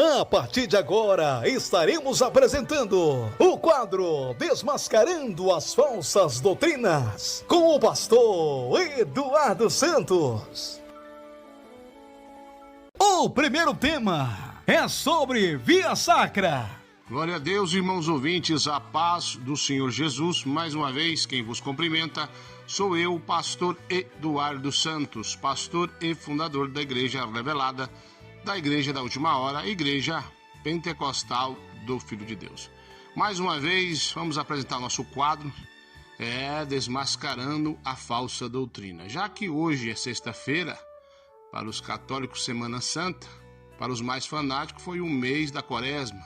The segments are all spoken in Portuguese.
A partir de agora, estaremos apresentando o quadro Desmascarando as Falsas Doutrinas, com o pastor Eduardo Santos. O primeiro tema é sobre Via Sacra. Glória a Deus, irmãos ouvintes, a paz do Senhor Jesus. Mais uma vez, quem vos cumprimenta sou eu, o pastor Eduardo Santos, pastor e fundador da Igreja Revelada, da Igreja da Última Hora, Igreja Pentecostal do Filho de Deus. Mais uma vez, vamos apresentar nosso quadro, Desmascarando a Falsa Doutrina. Já que hoje é sexta-feira, para os católicos Semana Santa, para os mais fanáticos foi um mês da Quaresma.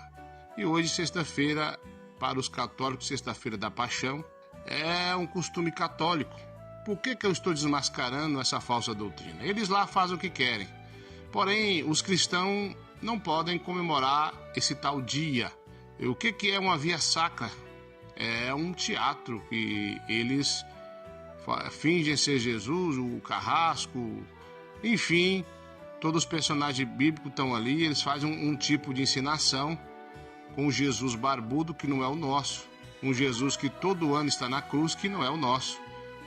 E hoje, sexta-feira, para os católicos, sexta-feira da Paixão, é um costume católico. Por que eu estou desmascarando essa falsa doutrina? Eles lá fazem o que querem. Porém, os cristãos não podem comemorar esse tal dia. O que é uma via sacra? É um teatro que eles fingem ser Jesus, o carrasco, enfim, todos os personagens bíblicos estão ali, eles fazem um tipo de encenação com o Jesus barbudo, que não é o nosso. Um Jesus que todo ano está na cruz, que não é o nosso.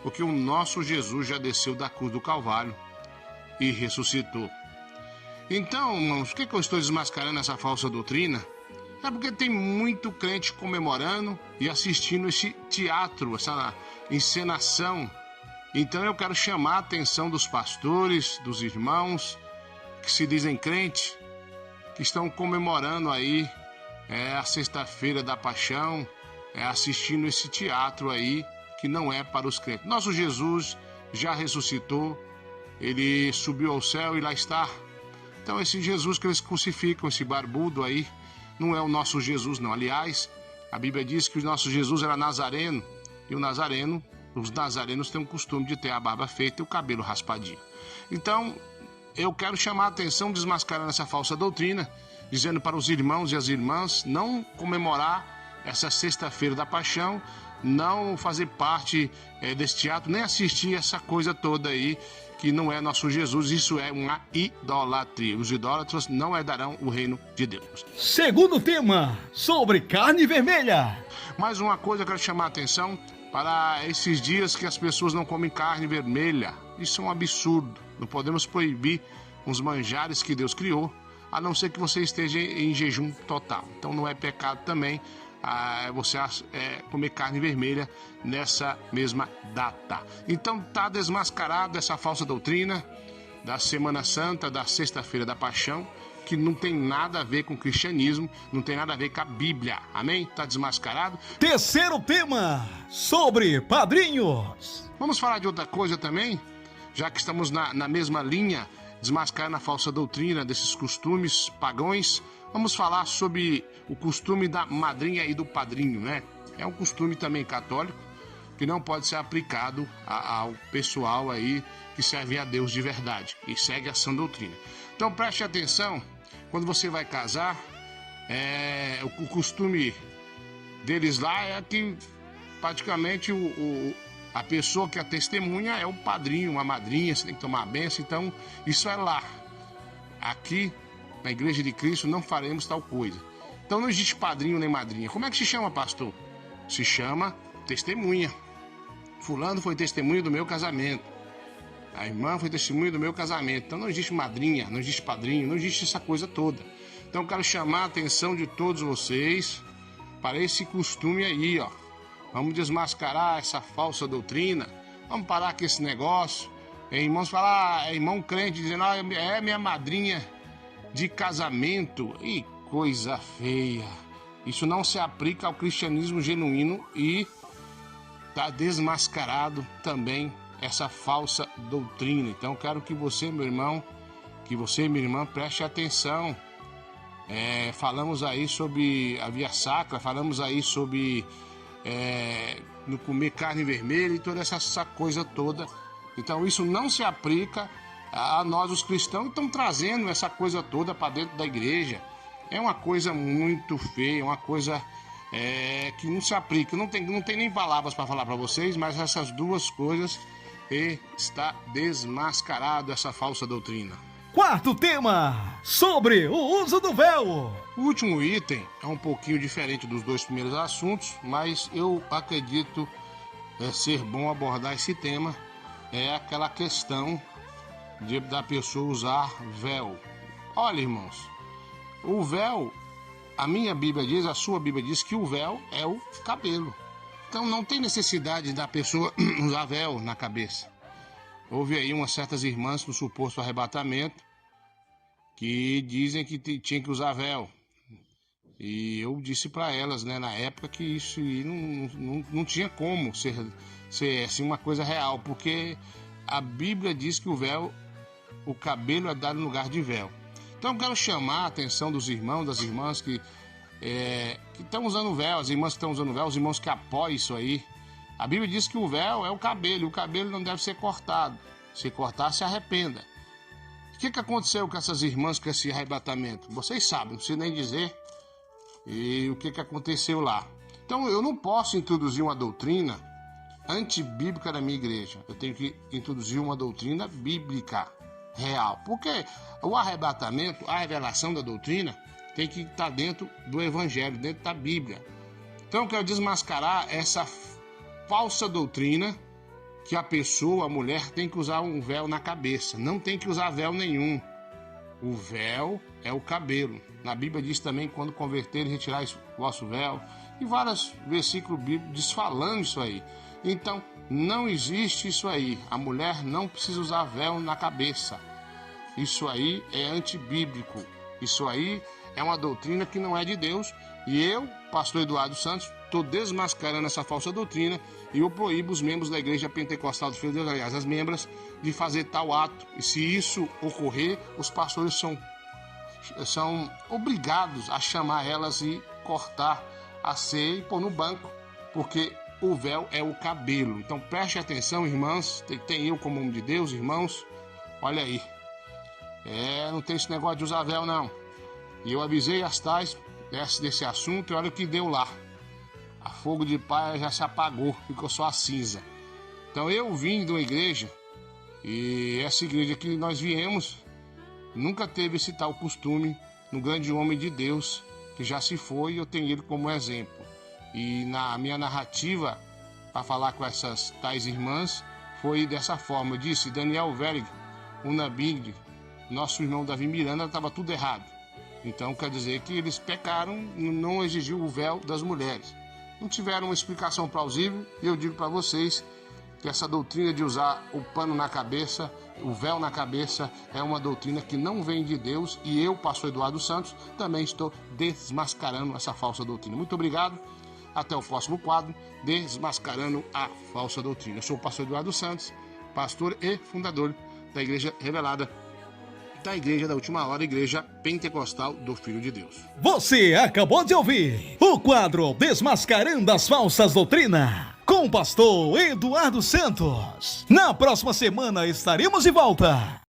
Porque o nosso Jesus já desceu da cruz do Calvário e ressuscitou. Então, irmãos, por que eu estou desmascarando essa falsa doutrina? É porque tem muito crente comemorando e assistindo esse teatro, essa encenação. Então eu quero chamar a atenção dos pastores, dos irmãos que se dizem crentes, que estão comemorando aí a sexta-feira da Paixão, assistindo esse teatro aí que não é para os crentes. Nosso Jesus já ressuscitou, ele subiu ao céu e lá está. Então esse Jesus que eles crucificam, esse barbudo aí, não é o nosso Jesus não. Aliás, a Bíblia diz que o nosso Jesus era nazareno, e os nazarenos têm o costume de ter a barba feita e o cabelo raspadinho. Então, eu quero chamar a atenção, desmascarando essa falsa doutrina, dizendo para os irmãos e as irmãs não comemorar essa sexta-feira da Paixão, não fazer parte desse teatro, nem assistir essa coisa toda aí, que não é nosso Jesus. Isso é uma idolatria. Os idólatras não herdarão o reino de Deus. Segundo tema, sobre carne vermelha. Mais uma coisa eu quero chamar a atenção para esses dias que as pessoas não comem carne vermelha. Isso é um absurdo. Não podemos proibir os manjares que Deus criou, a não ser que você esteja em jejum total. Então não é pecado também você comer carne vermelha nessa mesma data. Então está desmascarado essa falsa doutrina da Semana Santa, da Sexta-feira da Paixão, que não tem nada a ver com o cristianismo, não tem nada a ver com a Bíblia. Amém? Está desmascarado. Terceiro tema, sobre padrinhos. Vamos falar de outra coisa também, já que estamos na mesma linha, desmascarando a falsa doutrina desses costumes pagãos. Vamos falar sobre o costume da madrinha e do padrinho, né? É um costume também católico que não pode ser aplicado ao pessoal aí que serve a Deus de verdade e segue a sã doutrina. Então preste atenção, quando você vai casar, o costume deles lá é que praticamente a pessoa que a testemunha é o padrinho, a madrinha, você tem que tomar a bênção. Então isso é lá. Aqui na Igreja de Cristo não faremos tal coisa. Então não existe padrinho nem madrinha. Como é que se chama, pastor? Se chama testemunha. Fulano foi testemunha do meu casamento. A irmã foi testemunha do meu casamento. Então não existe madrinha, não existe padrinho, não existe essa coisa toda. Então eu quero chamar a atenção de todos vocês para esse costume aí, ó. Vamos desmascarar essa falsa doutrina. Vamos parar com esse negócio. Irmãos falar, irmão crente dizendo, é minha madrinha de casamento. E coisa feia. Isso não se aplica ao cristianismo genuíno e está desmascarado também essa falsa doutrina. Então quero que você, meu irmão, que você, minha irmã, preste atenção. Falamos aí sobre a via sacra, falamos aí sobre no comer carne vermelha e toda essa coisa toda. Então isso não se aplica a nós os cristãos, estão trazendo essa coisa toda para dentro da igreja. É uma coisa muito feia, uma coisa que não se aplica. Não tem nem palavras para falar para vocês, mas essas duas coisas está desmascarado essa falsa doutrina. quarto tema, sobre o uso do véu. O último item é um pouquinho diferente dos dois primeiros assuntos, mas eu acredito ser bom abordar esse tema. É aquela questão da pessoa usar véu. Olha, irmãos, o véu, a minha Bíblia diz, a sua Bíblia diz que o véu é o cabelo. Então não tem necessidade da pessoa usar véu na cabeça. Houve aí umas certas irmãs no suposto arrebatamento que dizem que tinha que usar véu. E eu disse para elas, né, na época, que isso não tinha como ser assim, uma coisa real, porque a Bíblia diz que o véu, o cabelo é dado no lugar de véu. Então eu quero chamar a atenção dos irmãos, das irmãs que estão usando véu, as irmãs que estão usando véu, os irmãos que apoiam isso aí. A Bíblia diz que o véu é o cabelo, e o cabelo não deve ser cortado. Se cortar, se arrependa. O que aconteceu com essas irmãs com esse arrebatamento? Vocês sabem, não preciso nem dizer. E o que aconteceu lá? Então eu não posso introduzir uma doutrina antibíblica na minha igreja. Eu tenho que introduzir uma doutrina bíblica, real. Porque o arrebatamento, a revelação da doutrina, tem que estar dentro do evangelho, dentro da Bíblia. Então eu quero desmascarar essa falsa doutrina que a pessoa, a mulher, tem que usar um véu na cabeça. Não tem que usar véu nenhum. O véu é o cabelo. Na Bíblia diz também, quando converterem, retirai o vosso véu. E vários versículos bíblicos diz falando isso aí. Então, não existe isso aí. A mulher não precisa usar véu na cabeça. Isso aí é antibíblico. Isso aí é uma doutrina que não é de Deus. E eu, pastor Eduardo Santos, estou desmascarando essa falsa doutrina e eu proíbo os membros da Igreja Pentecostal do Filho de Deus, aliás, as membras, de fazer tal ato. E se isso ocorrer, os pastores são obrigados a chamar elas e cortar a ceia e pôr no banco, porque o véu é o cabelo. Então preste atenção, irmãs, tem eu como homem de Deus, irmãos, olha aí. Não tem esse negócio de usar véu, não. E eu avisei as tais desse assunto e olha o que deu lá. A fogo de palha já se apagou, ficou só a cinza. Então eu vim de uma igreja, e essa igreja que nós viemos nunca teve esse tal costume no grande homem de Deus, que já se foi, e eu tenho ele como exemplo. E na minha narrativa, para falar com essas tais irmãs, foi dessa forma. Eu disse, Daniel Verg, Unabing, nosso irmão Davi Miranda, estava tudo errado. Então quer dizer que eles pecaram, não exigiu o véu das mulheres. Não tiveram uma explicação plausível, e eu digo para vocês que essa doutrina de usar o pano na cabeça, o véu na cabeça, é uma doutrina que não vem de Deus, e eu, pastor Eduardo Santos, também estou desmascarando essa falsa doutrina. Muito obrigado, até o próximo quadro, Desmascarando a Falsa Doutrina. Eu sou o pastor Eduardo Santos, pastor e fundador da Igreja Revelada, da Igreja da Última Hora, Igreja Pentecostal do Filho de Deus. Você acabou de ouvir o quadro Desmascarando as Falsas Doutrinas, com o pastor Eduardo Santos. Na próxima semana estaremos de volta.